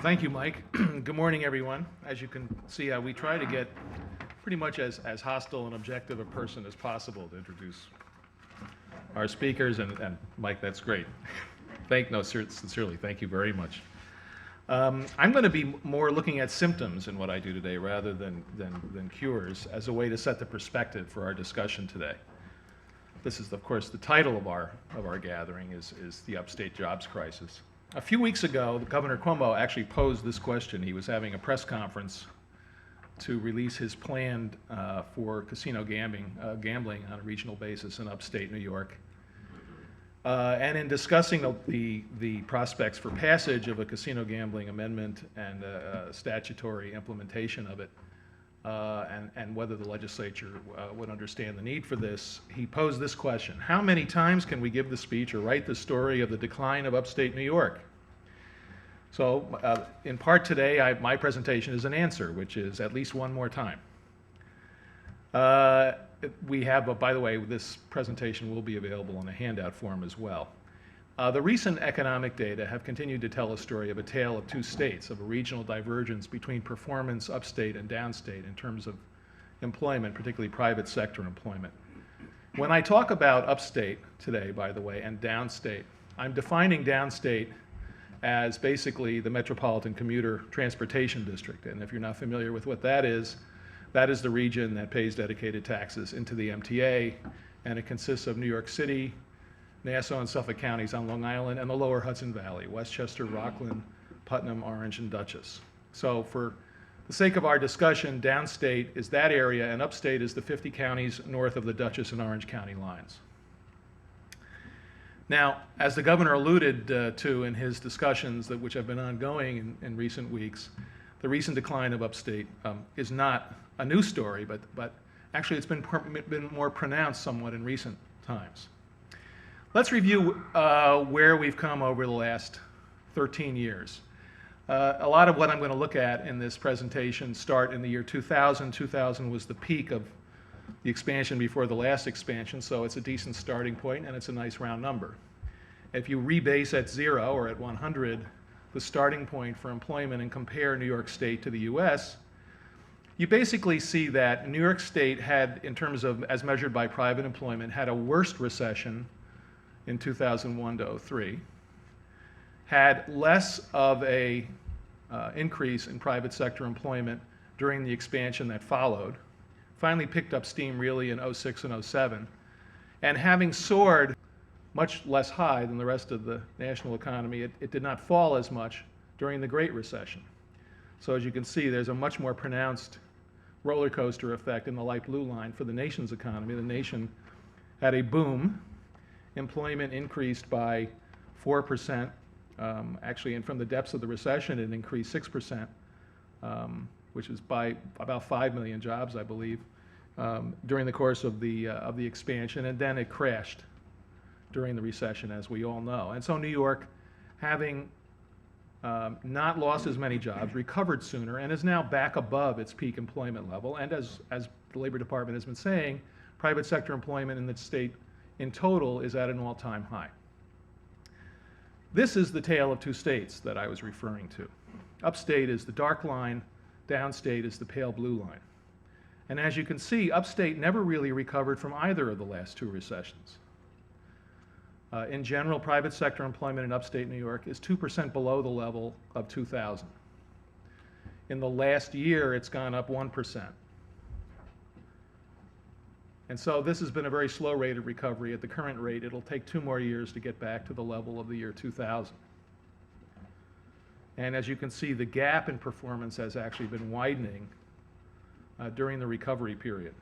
Thank you, Mike. Good morning, everyone. As you can see, we try to get pretty much as hostile and objective a person as possible to introduce our speakers, and Mike, that's great. Sincerely, thank you very much. I'm going to be more looking at symptoms in what I do today rather than cures as a way to set the perspective for our discussion today. This is, of course, the title of our gathering is the Upstate Jobs Crisis. A few weeks ago, Governor Cuomo actually posed this question. He was having a press conference to release his plan for casino gambling on a regional basis in upstate New York. And in discussing the prospects for passage of a casino gambling amendment and statutory implementation of it, and whether the legislature would understand the need for this, he posed this question: how many times can we give the speech or write the story of the decline of upstate New York? So in part today, my presentation is an answer, which is at least one more time. We have, by the way, this presentation will be available in a handout form as well. The recent economic data have continued to tell a story of a tale of two states, of a regional divergence between performance upstate and downstate in terms of employment, particularly private sector employment. When I talk about upstate today, by the way, and downstate, I'm defining downstate as basically the metropolitan commuter transportation district. And if you're not familiar with what that is the region that pays dedicated taxes into the MTA, and it consists of New York City, Nassau and Suffolk counties on Long Island, and the lower Hudson Valley, Westchester, Rockland, Putnam, Orange, and Dutchess. So for the sake of our discussion, downstate is that area, and upstate is the 50 counties north of the Dutchess and Orange County lines. Now, as the governor alluded to in his discussions which have been ongoing in recent weeks, the recent decline of upstate is not a new story, but actually it's been more pronounced somewhat in recent times. Let's review where we've come over the last 13 years. A lot of what I'm going to look at in this presentation start in the year 2000. 2000 was the peak of the expansion before the last expansion, so it's a decent starting point and it's a nice round number. If you rebase at 0 or at 100, the starting point for employment, and compare New York State to the US, you basically see that New York State had, in terms of as measured by private employment, had a worst recession in 2001 to 03, had less of a increase in private sector employment during the expansion that followed, finally picked up steam really in 06 and 07, and having soared much less high than the rest of the national economy, it did not fall as much during the Great Recession. So as you can see, there's a much more pronounced roller coaster effect in the light blue line for the nation's economy. The nation had a boom. Employment increased by 4%. Actually, and from the depths of the recession, it increased 6%, which is by about 5 million jobs, I believe, during the course of the expansion, and then it crashed during the recession, as we all know. And so New York, having not lost as many jobs, recovered sooner, and is now back above its peak employment level. And as the Labor Department has been saying, private sector employment in the state in total is at an all-time high. This is the tale of two states that I was referring to. Upstate is the dark line, downstate is the pale blue line. And as you can see, upstate never really recovered from either of the last two recessions. In general, private sector employment in upstate New York is 2% below the level of 2000. In the last year, it's gone up 1%. And so this has been a very slow rate of recovery. At the current rate, it'll take 2 more years to get back to the level of the year 2000. And as you can see, the gap in performance has actually been widening during the recovery period.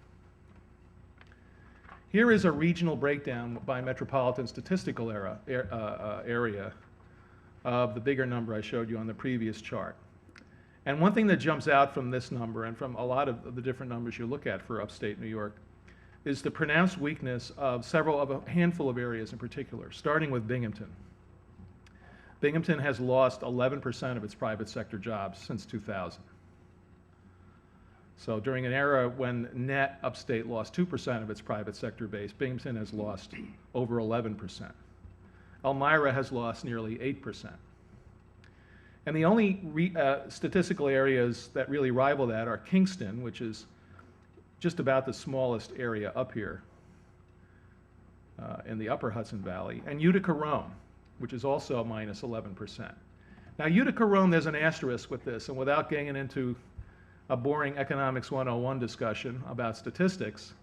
Here is a regional breakdown by metropolitan statistical area of the bigger number I showed you on the previous chart. And one thing that jumps out from this number, and from a lot of the different numbers you look at for upstate New York, is the pronounced weakness of a handful of areas in particular, starting with Binghamton. Binghamton has lost 11% of its private sector jobs since 2000. So during an era when net upstate lost 2% of its private sector base, Binghamton has lost over 11%. Elmira has lost nearly 8%. And the only statistical areas that really rival that are Kingston, which is just about the smallest area up here in the upper Hudson Valley, and Utica-Rome, which is also minus 11%. Now, Utica-Rome, there's an asterisk with this, and without getting into a boring Economics 101 discussion about statistics,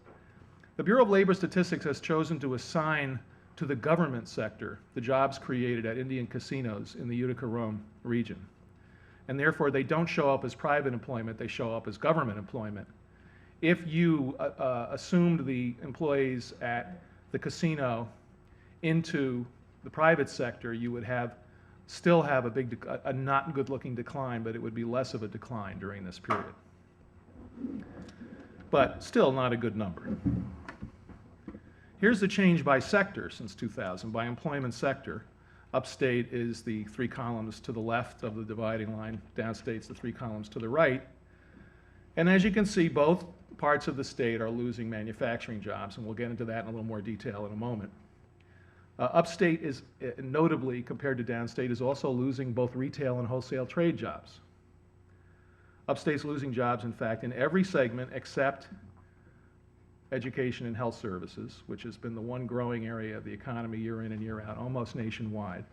the Bureau of Labor Statistics has chosen to assign to the government sector the jobs created at Indian casinos in the Utica-Rome region. And therefore, they don't show up as private employment, they show up as government employment. If you assumed the employees at the casino into the private sector, you would still have a not good-looking decline, but it would be less of a decline during this period. But still not a good number. Here's the change by sector since 2000, by employment sector. Upstate is the 3 columns to the left of the dividing line. Downstate's the 3 columns to the right. And as you can see, both parts of the state are losing manufacturing jobs, and we'll get into that in a little more detail in a moment. Upstate is, notably compared to downstate, is also losing both retail and wholesale trade jobs. Upstate's losing jobs, in fact, in every segment except education and health services, which has been the one growing area of the economy year in and year out, almost nationwide.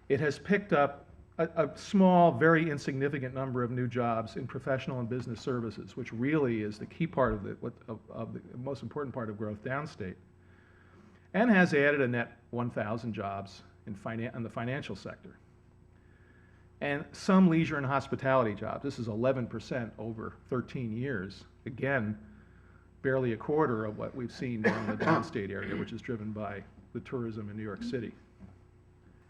It has picked up a small, very insignificant number of new jobs in professional and business services, which really is the key part of the most important part of growth downstate, and has added a net 1,000 jobs in the financial sector. And some leisure and hospitality jobs. This is 11% over 13 years. Again, barely a quarter of what we've seen in the downstate area, which is driven by the tourism in New York City.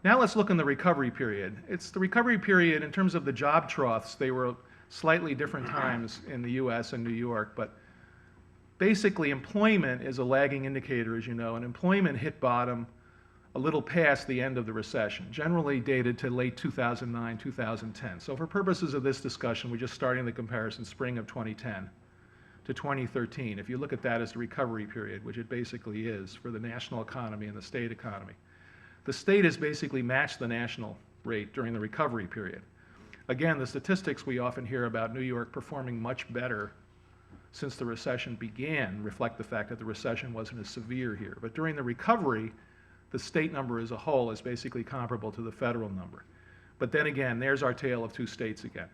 Now let's look in the recovery period. It's the recovery period in terms of the job troughs. They were slightly different times in the US and New York, but basically employment is a lagging indicator, as you know, and employment hit bottom a little past the end of the recession, generally dated to late 2009, 2010. So for purposes of this discussion, we're just starting the comparison spring of 2010 to 2013. If you look at that as the recovery period, which it basically is for the national economy and the state economy, the state has basically matched the national rate during the recovery period. Again, the statistics we often hear about New York performing much better since the recession began reflect the fact that the recession wasn't as severe here. But during the recovery, the state number as a whole is basically comparable to the federal number. But then again, there's our tale of 2 states again.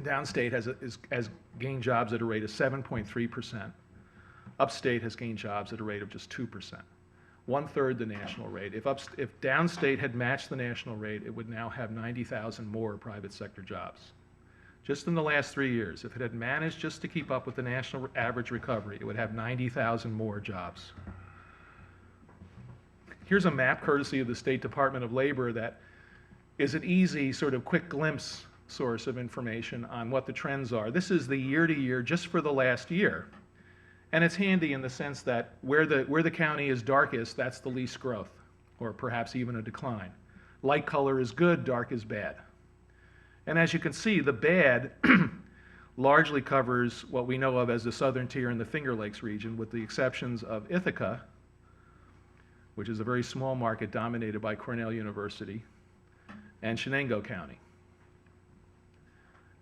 Downstate has gained jobs at a rate of 7.3%. Upstate has gained jobs at a rate of just 2%. 1/3 the national rate. If downstate had matched the national rate, it would now have 90,000 more private sector jobs. Just in the last 3 years, if it had managed just to keep up with the national average recovery, it would have 90,000 more jobs. Here's a map courtesy of the State Department of Labor that is an easy sort of quick glimpse source of information on what the trends are. This is the year-to-year just for the last year. And it's handy in the sense that where the county is darkest, that's the least growth, or perhaps even a decline. Light color is good, dark is bad. And as you can see, the bad largely covers what we know of as the southern tier and the Finger Lakes region, with the exceptions of Ithaca, which is a very small market dominated by Cornell University, and Shenango County.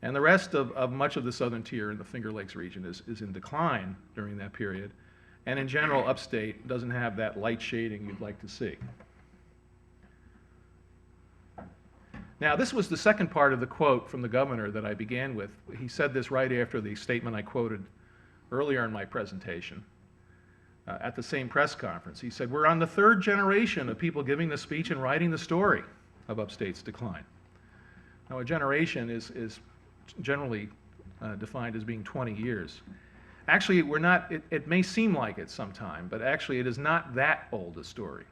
And the rest of much of the southern tier in the Finger Lakes region is in decline during that period. And in general, upstate doesn't have that light shading you'd like to see. Now, this was the second part of the quote from the governor that I began with. He said this right after the statement I quoted earlier in my presentation at the same press conference. He said, "We're on the 3rd generation of people giving the speech and writing the story of upstate's decline." Now, a generation is generally defined as being 20 years. Actually, it may seem like it sometime, but actually it is not that old a story.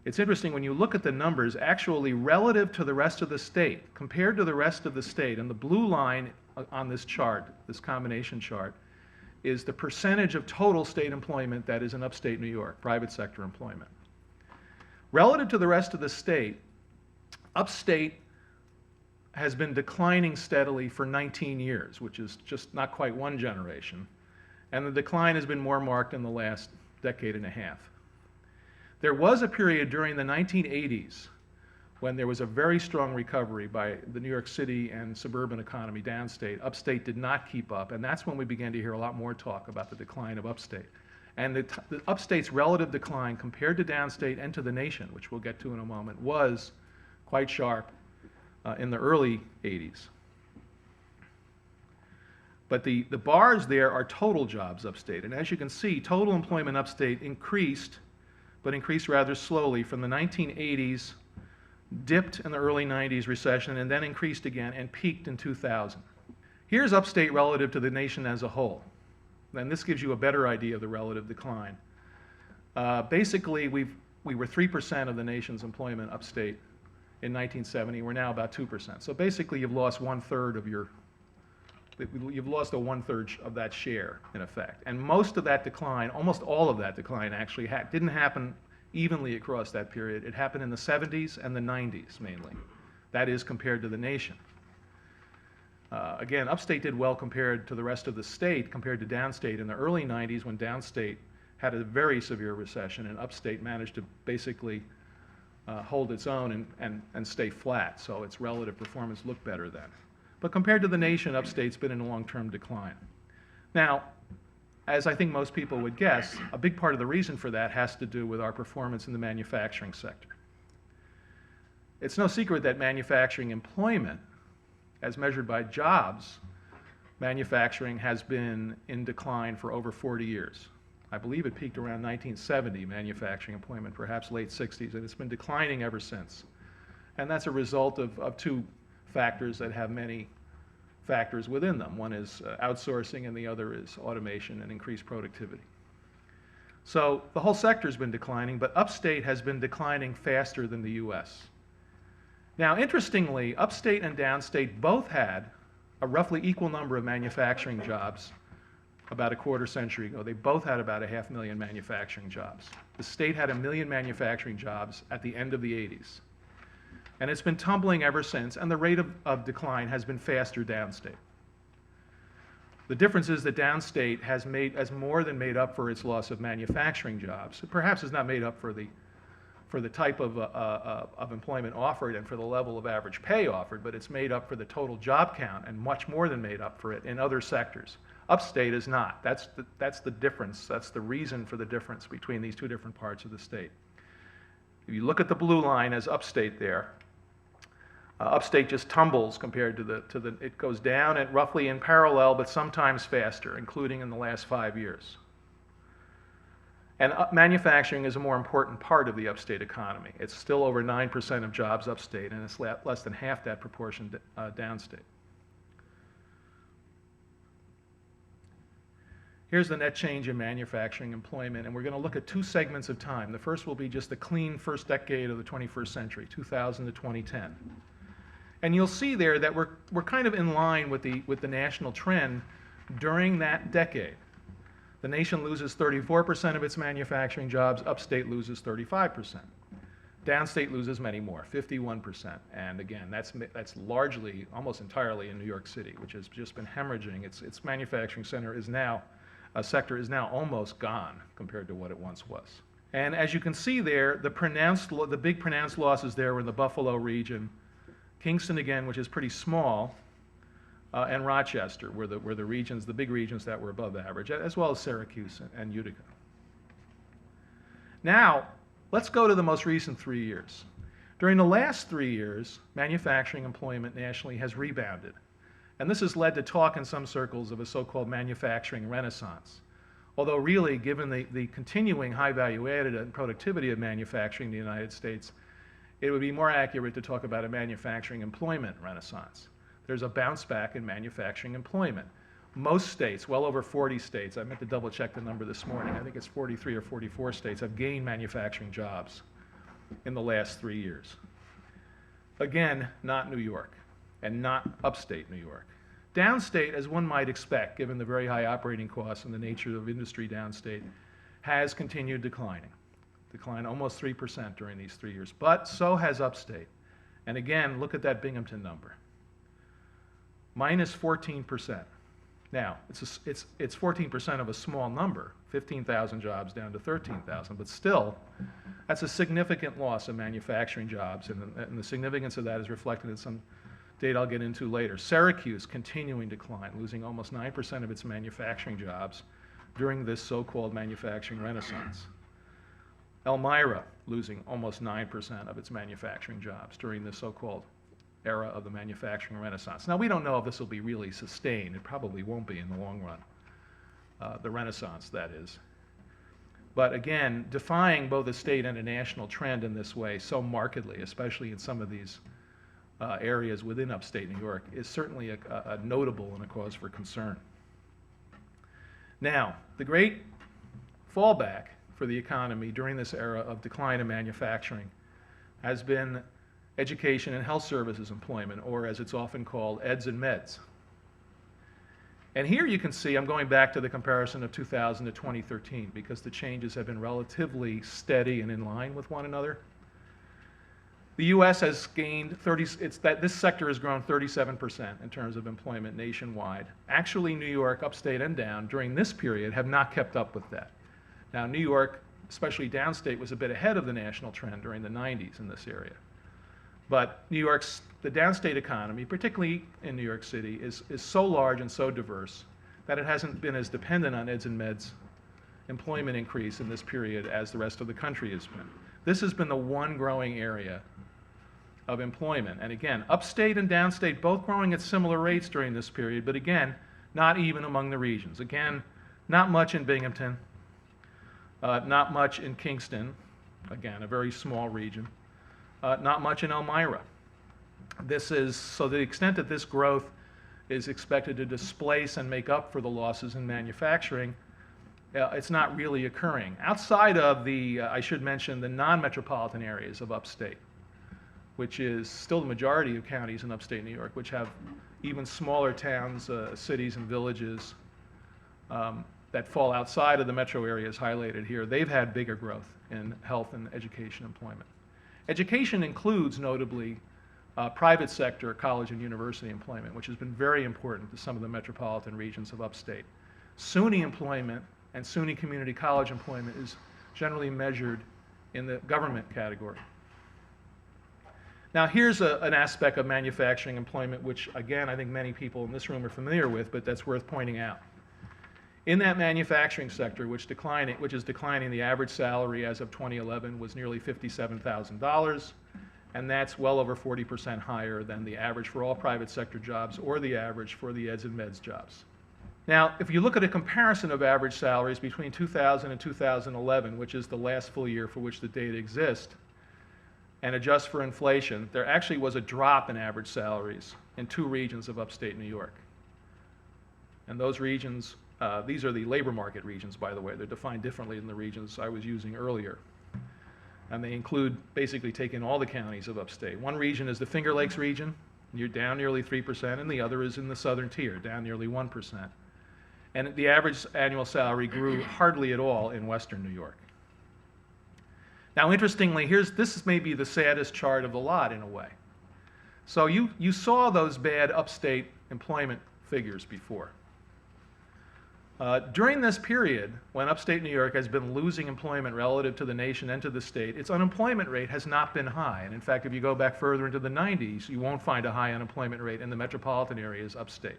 It's interesting when you look at the numbers, actually relative to the rest of the state, compared to the rest of the state, and the blue line on this chart, this combination chart, is the percentage of total state employment that is in upstate New York, private sector employment. Relative to the rest of the state, upstate has been declining steadily for 19 years, which is just not quite one generation. And the decline has been more marked in the last decade and a half. There was a period during the 1980s when there was a very strong recovery by the New York City and suburban economy downstate. Upstate did not keep up, and that's when we began to hear a lot more talk about the decline of upstate. And the upstate's relative decline compared to downstate and to the nation, which we'll get to in a moment, was quite sharp in the early 80s. But the bars there are total jobs upstate. And as you can see, total employment upstate increased, but increased rather slowly from the 1980s, dipped in the early 90s recession, and then increased again and peaked in 2000. Here's upstate relative to the nation as a whole. And this gives you a better idea of the relative decline. Basically, we were 3% of the nation's employment upstate in 1970. We're now about 2%. So basically, you've lost one-third of your, you've lost a one-third of that share, in effect. And most of that decline, almost all of that decline actually didn't happen evenly across that period. It happened in the 70s and the 90s, mainly. That is, compared to the nation. Again, upstate did well compared to the rest of the state, compared to downstate in the early 90s, when downstate had a very severe recession, and upstate managed to basically hold its own and stay flat. So its relative performance looked better then. But compared to the nation, upstate's been in a long-term decline. Now, as I think most people would guess, a big part of the reason for that has to do with our performance in the manufacturing sector. It's no secret that manufacturing employment, as measured by jobs, manufacturing has been in decline for over 40 years. I believe it peaked around 1970, manufacturing employment, perhaps late 60s, and it's been declining ever since. And that's a result of two factors that have many factors within them. One is outsourcing, and the other is automation and increased productivity. So the whole sector's been declining, but upstate has been declining faster than the US. Now, interestingly, upstate and downstate both had a roughly equal number of manufacturing jobs about a quarter century ago. They both had about 500,000 manufacturing jobs. The state had 1 million manufacturing jobs at the end of the 80s. And it's been tumbling ever since, and the rate of decline has been faster downstate. The difference is that downstate has more than made up for its loss of manufacturing jobs. It perhaps has not made up for the type of employment offered and for the level of average pay offered, but it's made up for the total job count and much more than made up for it in other sectors. Upstate is not. That's the difference. That's the reason for the difference between these two different parts of the state. If you look at the blue line as upstate there, upstate just tumbles compared to it goes down at roughly in parallel, but sometimes faster, including in the last 5 years. And manufacturing is a more important part of the upstate economy. It's still over 9% of jobs upstate, and it's less than half that proportion downstate. Here's the net change in manufacturing employment, and we're going to look at two segments of time. The first will be just the clean first decade of the 21st century, 2000 to 2010. And you'll see there that we're kind of in line with the national trend during that decade. The nation loses 34% of its manufacturing jobs, upstate loses 35%. Downstate loses many more, 51%. And again, that's largely, almost entirely in New York City, which has just been hemorrhaging. Its manufacturing sector is now almost gone compared to what it once was. And as you can see there, the big pronounced losses there were in the Buffalo region, Kingston again, which is pretty small, and Rochester were the regions, the big regions that were above average, as well as Syracuse and Utica. Now, let's go to the most recent 3 years. During the last 3 years, manufacturing employment nationally has rebounded. And this has led to talk in some circles of a so-called manufacturing renaissance. Although really, given the continuing high value added and productivity of manufacturing in the United States, it would be more accurate to talk about a manufacturing employment renaissance. There's a bounce back in manufacturing employment. Most states, well over 40 states, I meant to double check the number this morning, I think it's 43 or 44 states, have gained manufacturing jobs in the last 3 years. Again, not New York, and not upstate New York. Downstate, as one might expect, given the very high operating costs and the nature of industry downstate, has continued declining. Declined almost 3% during these 3 years, but so has upstate. And again, look at that Binghamton number. Minus 14%. Now, it's 14% of a small number, 15,000 jobs down to 13,000, but still, that's a significant loss of manufacturing jobs, and the significance of that is reflected in some data I'll get into later. Syracuse continuing decline, losing almost 9% of its manufacturing jobs during this so-called manufacturing renaissance. Elmira losing almost 9% of its manufacturing jobs during this so-called era of the manufacturing renaissance. Now, we don't know if this will be really sustained. It probably won't be in the long run, the renaissance, that is. But again, defying both a state and a national trend in this way so markedly, especially in some of these areas within upstate New York, is certainly a notable and a cause for concern. Now, the great fallback for the economy during this era of decline in manufacturing has been education and health services employment, or as it's often called, eds and meds. And here you can see, I'm going back to the comparison of 2000 to 2013 because the changes have been relatively steady and in line with one another. The U.S. has gained this sector has grown 37% in terms of employment nationwide. Actually, New York, upstate and down, during this period have not kept up with that. Now, New York, especially downstate, was a bit ahead of the national trend during the 90s in this area. But the downstate economy, particularly in New York City, is so large and so diverse that it hasn't been as dependent on eds and meds employment increase in this period as the rest of the country has been. This has been the one growing area of employment. And again, upstate and downstate both growing at similar rates during this period, but again, not even among the regions. Again, not much in Binghamton, not much in Kingston, again, a very small region. Not much in Elmira. This is, so the extent that this growth is expected to displace and make up for the losses in manufacturing, it's not really occurring. Outside of I should mention, the non-metropolitan areas of upstate, which is still the majority of counties in upstate New York, which have even smaller towns, cities, and villages that fall outside of the metro areas highlighted here. They've had bigger growth in health and education employment. Education includes, notably, private sector college and university employment, which has been very important to some of the metropolitan regions of upstate. SUNY employment and SUNY community college employment is generally measured in the government category. Now, here's an aspect of manufacturing employment, which, again, I think many people in this room are familiar with, but that's worth pointing out. In that manufacturing sector, which is declining, the average salary as of 2011 was nearly $57,000, and that's well over 40% higher than the average for all private sector jobs or the average for the eds and meds jobs. Now, if you look at a comparison of average salaries between 2000 and 2011, which is the last full year for which the data exists, and adjust for inflation, there actually was a drop in average salaries in 2 regions of upstate New York. And those regions, these are the labor market regions, by the way. They're defined differently than the regions I was using earlier. And they include basically taking all the counties of upstate. One region is the Finger Lakes region. You're down nearly 3%, and the other is in the southern tier, down nearly 1%. And the average annual salary grew hardly at all in western New York. Now, interestingly, this is maybe the saddest chart of the lot in a way. So you saw those bad upstate employment figures before. During this period, when upstate New York has been losing employment relative to the nation and to the state, its unemployment rate has not been high. And in fact, if you go back further into the 90s, you won't find a high unemployment rate in the metropolitan areas upstate.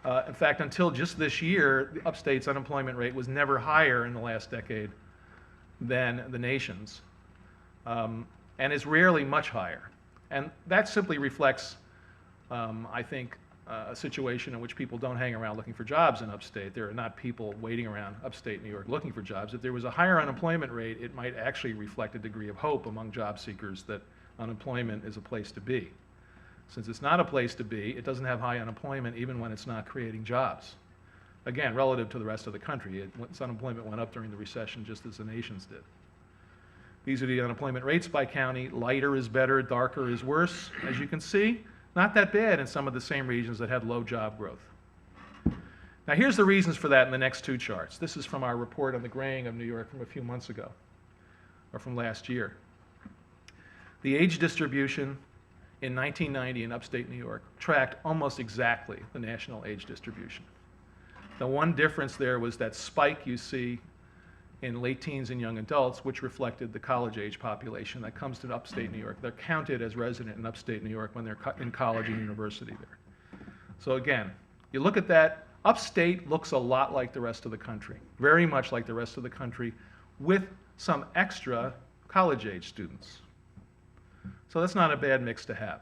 In fact, until just this year, the upstate's unemployment rate was never higher in the last decade than the nation's, and is rarely much higher. And that simply reflects, I think, a situation in which people don't hang around looking for jobs in upstate. There are not people waiting around upstate New York looking for jobs. If there was a higher unemployment rate, it might actually reflect a degree of hope among job seekers that unemployment is a place to be. Since it's not a place to be, it doesn't have high unemployment even when it's not creating jobs. Again, relative to the rest of the country, its unemployment went up during the recession just as the nation's did. These are the unemployment rates by county. Lighter is better, darker is worse, as you can see. Not that bad in some of the same regions that had low job growth. Now, here's the reasons for that in the next 2 charts. This is from our report on the graying of New York from a few months ago, or from last year. The age distribution in 1990 in upstate New York tracked almost exactly the national age distribution. The one difference there was that spike you see in late teens and young adults, which reflected the college-age population that comes to upstate New York. They're counted as resident in upstate New York when they're in college and university there. So again, you look at that, upstate looks a lot like the rest of the country, very much like the rest of the country, with some extra college-age students. So that's not a bad mix to have.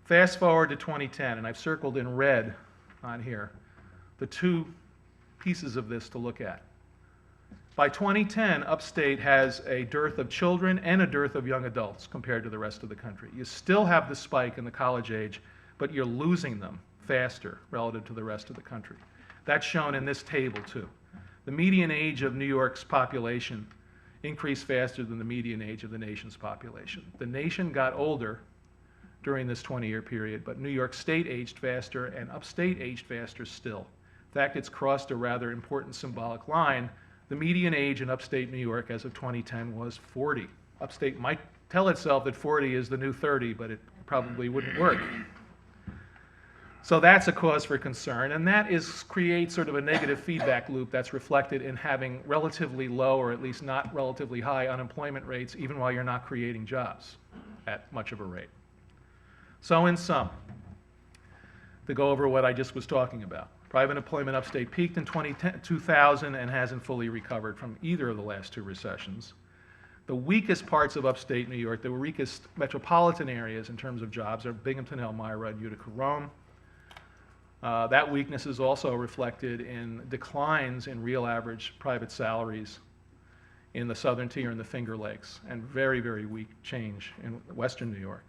Fast forward to 2010, and I've circled in red on here the two pieces of this to look at. By 2010, upstate has a dearth of children and a dearth of young adults compared to the rest of the country. You still have the spike in the college age, but you're losing them faster relative to the rest of the country. That's shown in this table too. The median age of New York's population increased faster than the median age of the nation's population. The nation got older during this 20-year period, but New York State aged faster and upstate aged faster still. In fact, it's crossed a rather important symbolic line. The median age in upstate New York as of 2010 was 40. Upstate might tell itself that 40 is the new 30, but it probably wouldn't work. So that's a cause for concern, and that creates sort of a negative feedback loop that's reflected in having relatively low, or at least not relatively high, unemployment rates, even while you're not creating jobs at much of a rate. So in sum, to go over what I just was talking about, private employment upstate peaked in 2000 and hasn't fully recovered from either of the last two recessions. The weakest parts of upstate New York, the weakest metropolitan areas in terms of jobs, are Binghamton, Elmira, and Utica, Rome. That weakness is also reflected in declines in real average private salaries in the southern tier and the Finger Lakes, and very, very weak change in western New York.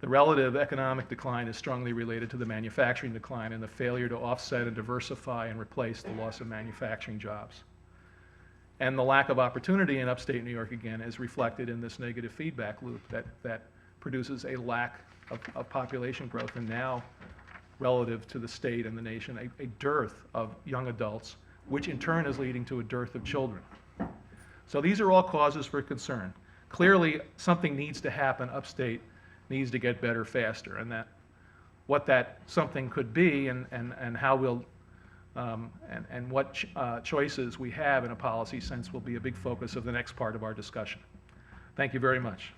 The relative economic decline is strongly related to the manufacturing decline and the failure to offset and diversify and replace the loss of manufacturing jobs. And the lack of opportunity in upstate New York, again, is reflected in this negative feedback loop that produces a lack of population growth, and now, relative to the state and the nation, a dearth of young adults, which in turn is leading to a dearth of children. So these are all causes for concern. Clearly, something needs to happen upstate, needs to get better faster, and what that something could be and how we'll and what choices we have in a policy sense will be a big focus of the next part of our discussion. Thank you very much.